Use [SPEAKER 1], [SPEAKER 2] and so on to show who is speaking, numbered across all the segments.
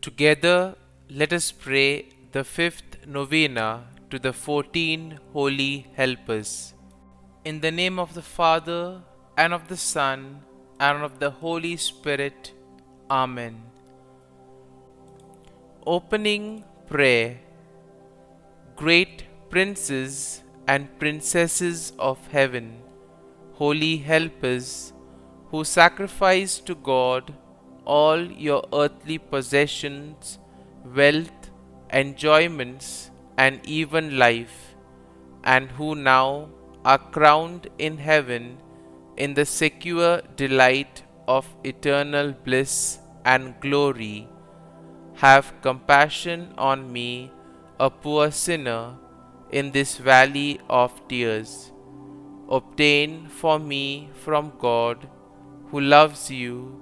[SPEAKER 1] Together, let us pray the fifth novena to the 14 Holy Helpers. In the name of the Father, and of the Son, and of the Holy Spirit. Amen. Opening Prayer. Great princes and princesses of heaven, holy helpers, who sacrifice to God all your earthly possessions, wealth, enjoyments, and even life, and who now are crowned in heaven in the secure delight of eternal bliss and glory, have compassion on me, a poor sinner, in this valley of tears. Obtain for me from God, who loves you,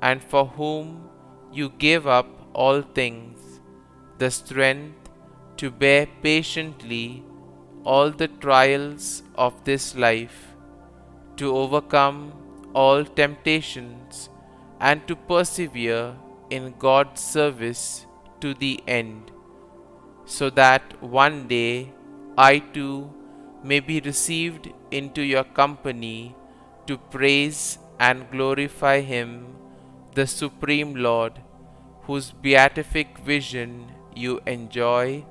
[SPEAKER 1] and for whom you gave up all things, the strength to bear patiently all the trials of this life, to overcome all temptations, and to persevere in God's service to the end, so that one day I too may be received into your company to praise and glorify Him, the Supreme Lord, whose beatific vision you enjoy,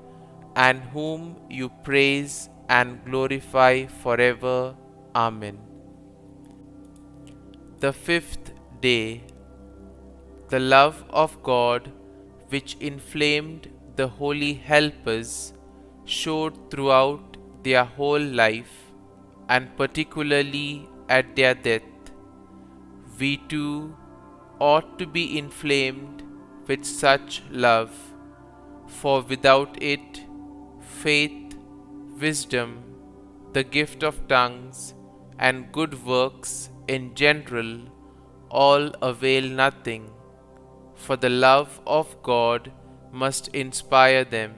[SPEAKER 1] and whom you praise and glorify forever. Amen. The fifth day. The love of God, which inflamed the holy helpers, showed throughout their whole life, and particularly at their death. We too ought to be inflamed with such love, for without it, faith, wisdom, the gift of tongues, and good works in general all avail nothing, for the love of God must inspire them.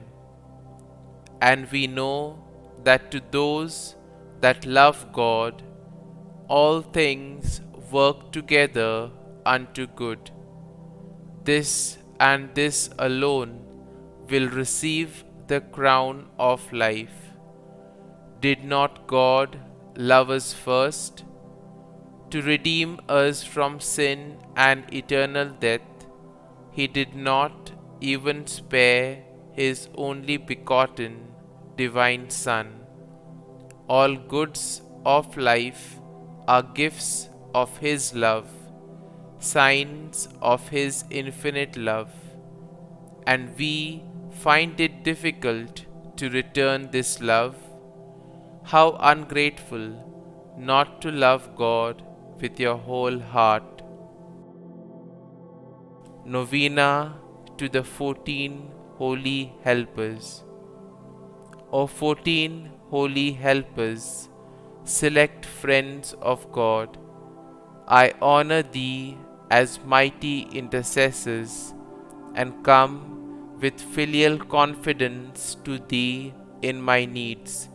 [SPEAKER 1] And we know that to those that love God, all things work together unto good. This and this alone will receive the crown of life. Did not God love us first? To redeem us from sin and eternal death, He did not even spare His only begotten divine Son. All goods of life are gifts of His love, signs of His infinite love, and we find it difficult to return this love. How ungrateful not to love God with your whole heart. Novena to the 14 Holy Helpers. O 14 Holy Helpers, select friends of God, I honor thee as mighty intercessors, and come with filial confidence to thee in my needs,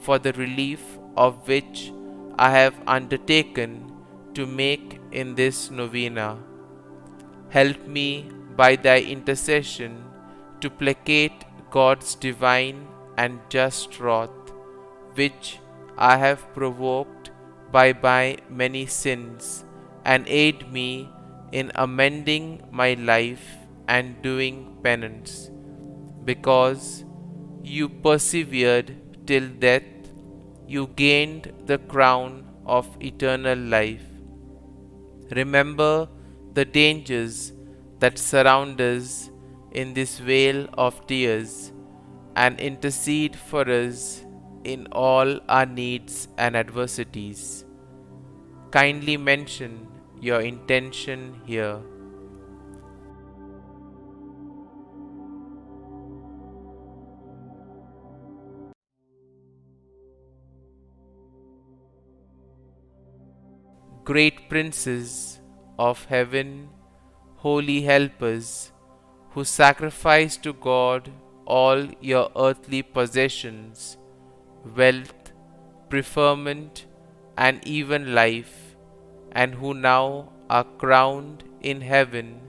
[SPEAKER 1] for the relief of which I have undertaken to make in this novena. Help me by thy intercession to placate God's divine and just wrath, which I have provoked by my many sins, and aid me in amending my life and doing penance. Because you persevered till death, you gained the crown of eternal life. Remember the dangers that surround us in this vale of tears, and intercede for us in all our needs and adversities. Kindly mention your intention here. Great princes of heaven, holy helpers, who sacrifice to God all your earthly possessions, wealth, preferment, and even life, and who now are crowned in heaven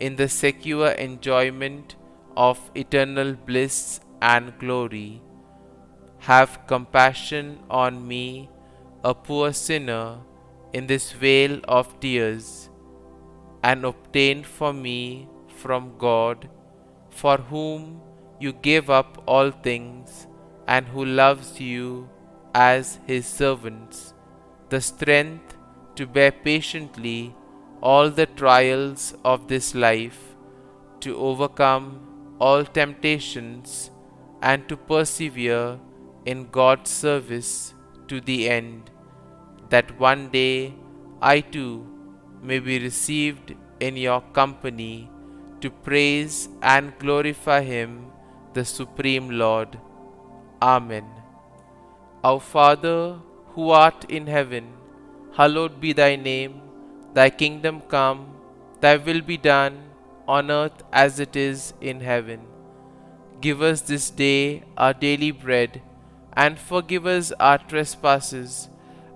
[SPEAKER 1] in the secure enjoyment of eternal bliss and glory. Have compassion on me, a poor sinner, in this vale of tears, and obtain for me from God, for whom you gave up all things, and who loves you as his servants, the strength to bear patiently all the trials of this life, to overcome all temptations, and to persevere in God's service to the end, that one day I too may be received in your company to praise and glorify Him, the Supreme Lord. Amen. Our Father, who art in heaven, hallowed be thy name. Thy kingdom come, thy will be done, on earth as it is in heaven. Give us this day our daily bread, and forgive us our trespasses,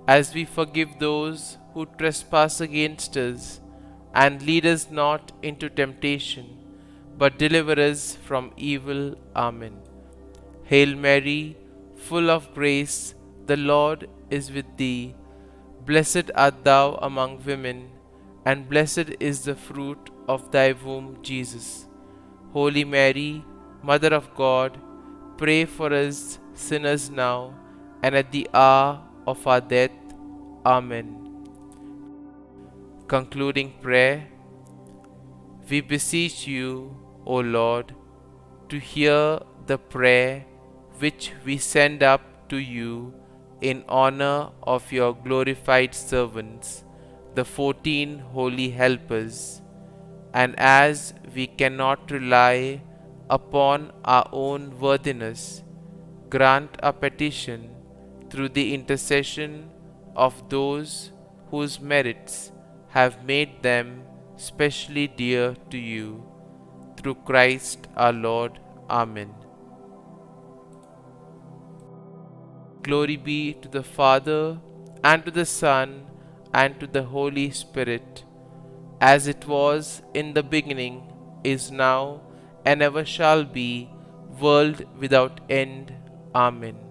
[SPEAKER 1] as we forgive those who trespass against us. And lead us not into temptation, but deliver us from evil. Amen. Hail Mary, full of grace, the Lord is with thee. Blessed art thou among women, and blessed is the fruit of thy womb, Jesus. Holy Mary, Mother of God, pray for us sinners now and at the hour of our death. Amen. Concluding prayer. We beseech you, O Lord, to hear the prayer which we send up to you in honor of your glorified servants, the 14 holy helpers. And as we cannot rely upon our own worthiness, grant our petition through the intercession of those whose merits have made them specially dear to you. Through Christ our Lord. Amen. Glory be to the Father, and to the Son, and to the Holy Spirit, as it was in the beginning, is now, and ever shall be, world without end. Amen.